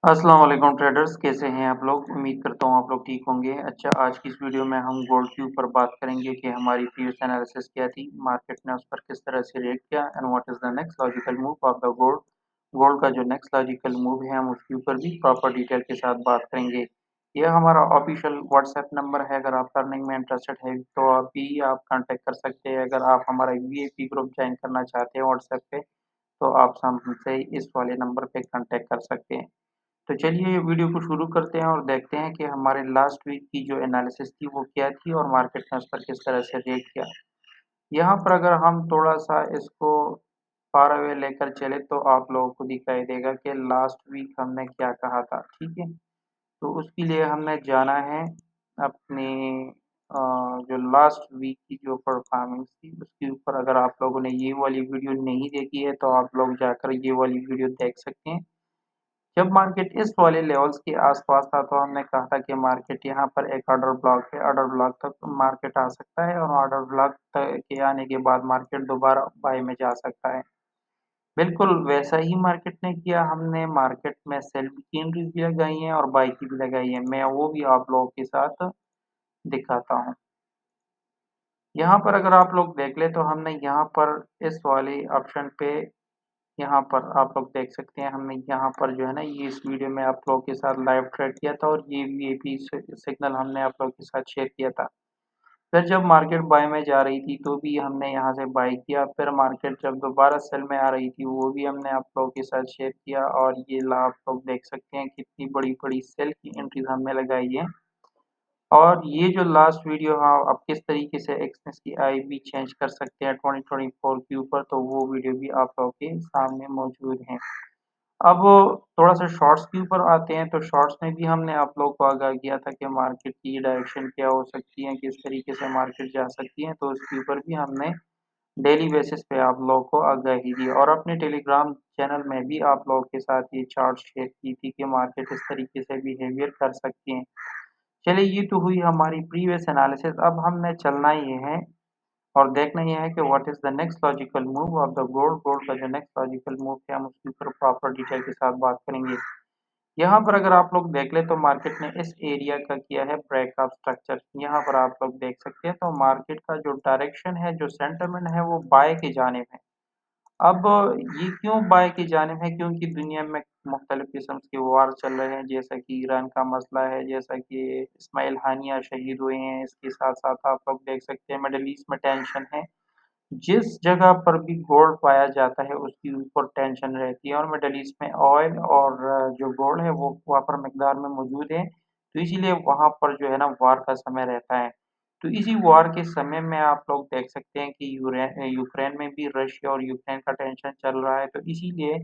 अस्सलाम वालेकुम ट्रेडर्स, कैसे हैं आप लोग? उम्मीद करता हूँ आप लोग ठीक होंगे। अच्छा, आज की इस वीडियो में हम गोल्ड के ऊपर बात करेंगे कि हमारी प्रीवियस एनालिसिस क्या थी, मार्केट ने उस पर किस तरह से रिएक्ट किया and what is the next logical move of the gold. Gold का जो नेक्स्ट लॉजिकल मूव है हम उसके ऊपर भी प्रॉपर डिटेल के साथ बात करेंगे। यह हमारा ऑफिशियल व्हाट्सएप नंबर है, अगर आप अर्निंग में इंटरेस्टेड है तो अभी आप कॉन्टैक्ट कर सकते हैं। अगर आप हमारा वीआईपी ग्रुप ज्वाइन करना चाहते हैं व्हाट्सएप पे तो आप हमसे इस वाले नंबर पे कॉन्टैक्ट कर सकते हैं। तो चलिए वीडियो को शुरू करते हैं और देखते हैं कि हमारे लास्ट वीक की जो एनालिसिस थी वो क्या थी और मार्केट ने उस पर किस तरह से रिएक्ट किया। यहाँ पर अगर हम थोड़ा-सा इसको फार अवे लेकर चले तो आप लोगों को दिखाई देगा कि लास्ट वीक हमने क्या कहा था, ठीक है? तो उसके लिए हमने जाना है अपने जो लास्ट वीक की जो परफॉर्मेंस थी उसके ऊपर। अगर आप लोगों ने ये वाली वीडियो नहीं देखी है तो आप लोग जाकर ये वाली वीडियो देख सकते हैं। जब मार्केट इस वाले लेवल्स के आसपास था तो हमने कहा था कि मार्केट यहाँ पर एक ऑर्डर ब्लॉक है, ऑर्डर ब्लॉक तक मार्केट आ सकता है और ऑर्डर ब्लॉक के आने के बाद मार्केट दोबारा बाय में जा सकता है। बिल्कुल वैसा ही मार्केट ने किया, हमने मार्केट में सेल की एंट्रीज भी लगाई हैं और बाय की भी लगाई है। मैं वो भी आप लोगों के साथ दिखाता हूँ। यहाँ पर अगर आप लोग देख ले तो हमने यहाँ पर इस वाले ऑप्शन पे यहाँ पर आप लोग देख सकते हैं, हमने यहाँ पर जो है ना ये इस वीडियो में आप लोगों के साथ लाइव ट्रेड किया था और ये वीआईपी सिग्नल हमने आप लोगों के साथ शेयर किया था। फिर जब मार्केट बाय में जा रही थी तो भी हमने यहाँ से बाय किया, फिर मार्केट जब दोबारा सेल में आ रही थी वो भी हमने आप लोगों के साथ शेयर किया और ये आप लोग देख सकते हैं कितनी बड़ी-बड़ी सेल की एंट्रीज हमने लगाई है। और ये जो लास्ट वीडियो हाँ, आप किस तरीके से एक्सनेस की आईवी चेंज कर सकते हैं 2024 के ऊपर, तो वो वीडियो भी आप लोगों के सामने मौजूद है। अब थोड़ा-सा शॉर्ट्स के ऊपर आते हैं, तो शॉर्ट्स में भी हमने आप लोगों को आगाह किया था कि मार्केट की डायरेक्शन क्या हो सकती है, किस तरीके से मार्केट जा सकती है, तो उसके ऊपर भी हमने डेली बेसिस पे आप लोगों को आगाही दी और अपने टेलीग्राम चैनल में भी आप लोगों के साथ ये चार्ट शेयर की थी कि मार्केट इस तरीके से बिहेवियर कर सकती है। चलिए ये तो हुई हमारी प्रीवियस एनालिसिस, अब हमने चलना ये है और देखना ये है कि what is the next logical move of the gold. Gold का जो नेक्स्ट लॉजिकल मूव है हम उसके ऊपर प्रॉपर डिटेल के साथ बात करेंगे। यहाँ पर अगर आप लोग देख लें तो मार्केट ने इस एरिया का किया है ब्रेकआउट स्ट्रक्चर। यहाँ पर आप लोग देख सकते हैं तो मार्केट का जो डायरेक्शन है, जो सेंटिमेंट है वो बाय की जानिब है। अब ये क्यों बाय की जानिब है? क्योंकि दुनिया में मुख्तलिफ किस्म के वार चल रहे हैं, जैसा कि ईरान का मसला है, जैसा कि इस्माइल हानिया शहीद हुए हैं। इसके साथ-साथ आप लोग देख सकते हैं मिडल ईस्ट में टेंशन है। जिस जगह पर भी गोल्ड पाया जाता है उसके ऊपर टेंशन रहती है और मिडल ईस्ट में ऑयल और जो गोल्ड है वो प्रॉपर मिकदार में मौजूद है, तो इसीलिए वहाँ पर जो है ना वार का समय रहता है। तो इसी वार के समय में आप लोग देख सकते हैं कि यूक्रेन में भी रशिया और यूक्रेन का टेंशन चल रहा है, तो इसीलिए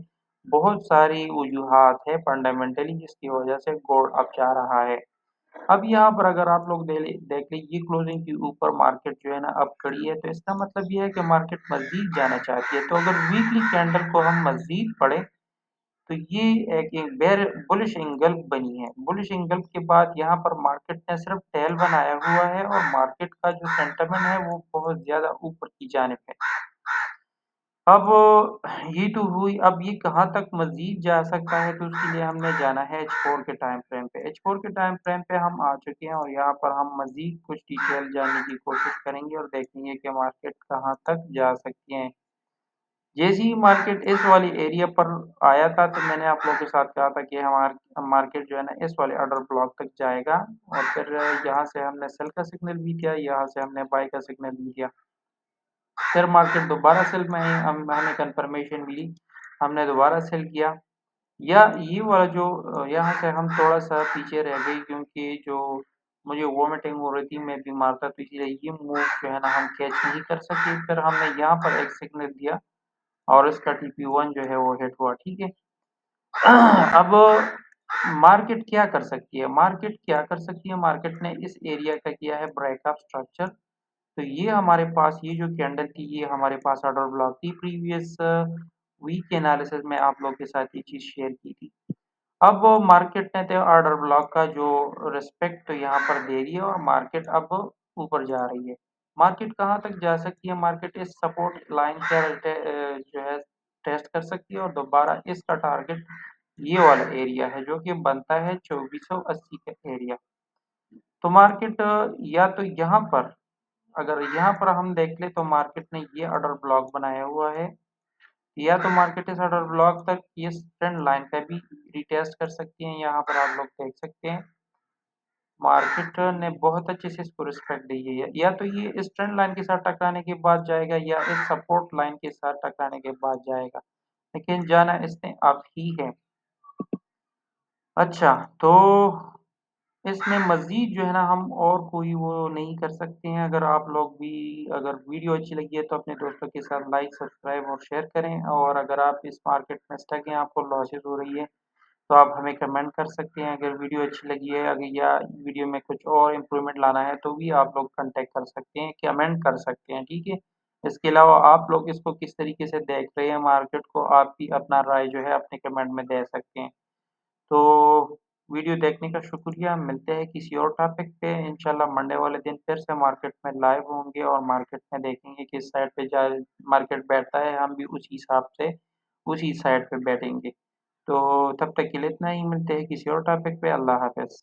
बहुत सारी वजूहात है फंडामेंटली जिसकी वजह से गोल्ड अब जा रहा है। अब यहाँ पर अगर आप लोग देख लें ये क्लोजिंग के ऊपर मार्केट जो है ना अब खड़ी है, तो इसका मतलब ये है कि मार्केट मज़ीद जाना चाहती है। तो अगर वीकली कैंडल को हम मज़ीद पढ़ें, तो ये एक बेयर बुलिश एंगल बनी है। बुलिश एंगल के बाद यहाँ पर मार्केट ने सिर्फ टेल बनाया हुआ है और मार्केट का जो सेंटिमेंट है वो बहुत ज़्यादा ऊपर की जानिब है। अब ये तो हुई, अब ये कहाँ तक मज़ीद जा सकता है तो उसके लिए हमने जाना है H4 के टाइम फ्रेम पे। H4 के टाइम फ्रेम पे हम आ चुके हैं और यहाँ पर हम मज़ीद कुछ डिटेल जानने की कोशिश करेंगे और देखेंगे कि मार्केट कहाँ तक जा सकती है। जैसे ही मार्केट इस वाली एरिया पर आया था तो मैंने आप लोगों के साथ कहा था कि मार्केट जो है ना इस वाले ऑर्डर ब्लॉक तक जाएगा और फिर यहाँ से हमने सेल का सिग्नल भी दिया, यहाँ से हमने बाय का सिग्नल भी दिया। फिर मार्केट दोबारा सेल में आई, हमें कंफर्मेशन मिली, हमने दोबारा सेल किया। या ये वाला जो यहाँ से हम थोड़ा-सा पीछे रह गए क्योंकि जो मुझे वोमिटिंग हो रही थी, मैं बीमार था, तो इसलिए ये मूव जो है ना हम कैच नहीं कर सके। फिर हमने यहाँ पर एक सिग्नल दिया और इसका TP1 जो है वो हिट हुआ, ठीक है? अब मार्केट क्या कर सकती है? मार्केट क्या कर सकती है? मार्केट ने इस एरिया का किया है ब्रेकअप स्ट्रक्चर। तो ये हमारे पास ये जो कैंडल थी ये हमारे पास ऑर्डर ब्लॉक थी। प्रीवियस वीक एनालिसिस में आप लोगों के साथ ये चीज़ शेयर की थी। अब मार्केट ने तो ऑर्डर ब्लॉक का जो रिस्पेक्ट तो यहाँ पर दे रही है और मार्केट अब ऊपर जा रही है। मार्केट कहाँ तक जा सकती है? मार्केट इस सपोर्ट लाइन जो है टेस्ट कर सकती है और दोबारा इसका टारगेट ये वाला एरिया है जो कि बनता है 2480 का एरिया। तो मार्केट या तो यहाँ पर, अगर यहाँ पर हम देख ले तो मार्केट ने ये ऑर्डर ब्लॉक बनाया हुआ है, या तो मार्केट इस ऑर्डर ब्लॉक तक ये ट्रेंड लाइन का भी रिटेस्ट कर सकती है। यहाँ पर आप लोग देख सकते हैं मार्केट ने बहुत अच्छे से इसको रिस्पेक्ट दी है, या तो ये इस ट्रेंड लाइन के साथ टकराने के बाद जाएगा या इस सपोर्ट लाइन के साथ टकराने के बाद जाएगा, लेकिन जाना इसने अब ही है। अच्छा, तो इसमें मज़ीद जो है ना हम और कोई वो नहीं कर सकते हैं। अगर आप लोग भी, अगर वीडियो अच्छी लगी है तो अपने दोस्तों के साथ लाइक, सब्सक्राइब और शेयर करें। और अगर आप इस मार्केट में स्टक हैं, आपको लॉसेस हो रही है, तो आप हमें कमेंट कर सकते हैं। अगर वीडियो अच्छी लगी है, अगर या वीडियो में कुछ और इम्प्रूवमेंट लाना है तो भी आप लोग कॉन्टैक्ट कर सकते हैं, कमेंट कर सकते हैं, ठीक है? इसके अलावा आप लोग इसको किस तरीके से देख रहे हैं मार्केट को, आप भी अपना राय जो है अपने कमेंट में दे सकते हैं। तो वीडियो देखने का शुक्रिया। मिलते हैं किसी और टॉपिक पे। इंशाल्लाह मंडे वाले दिन फिर से मार्केट में लाइव होंगे और मार्केट में देखेंगे किस साइड पे जा मार्केट बैठता है, हम भी उसी हिसाब से उसी साइड पे बैठेंगे। तो तब तक के लिए इतना ही। मिलते हैं किसी और टॉपिक पे। अल्लाह हाफ़िज़।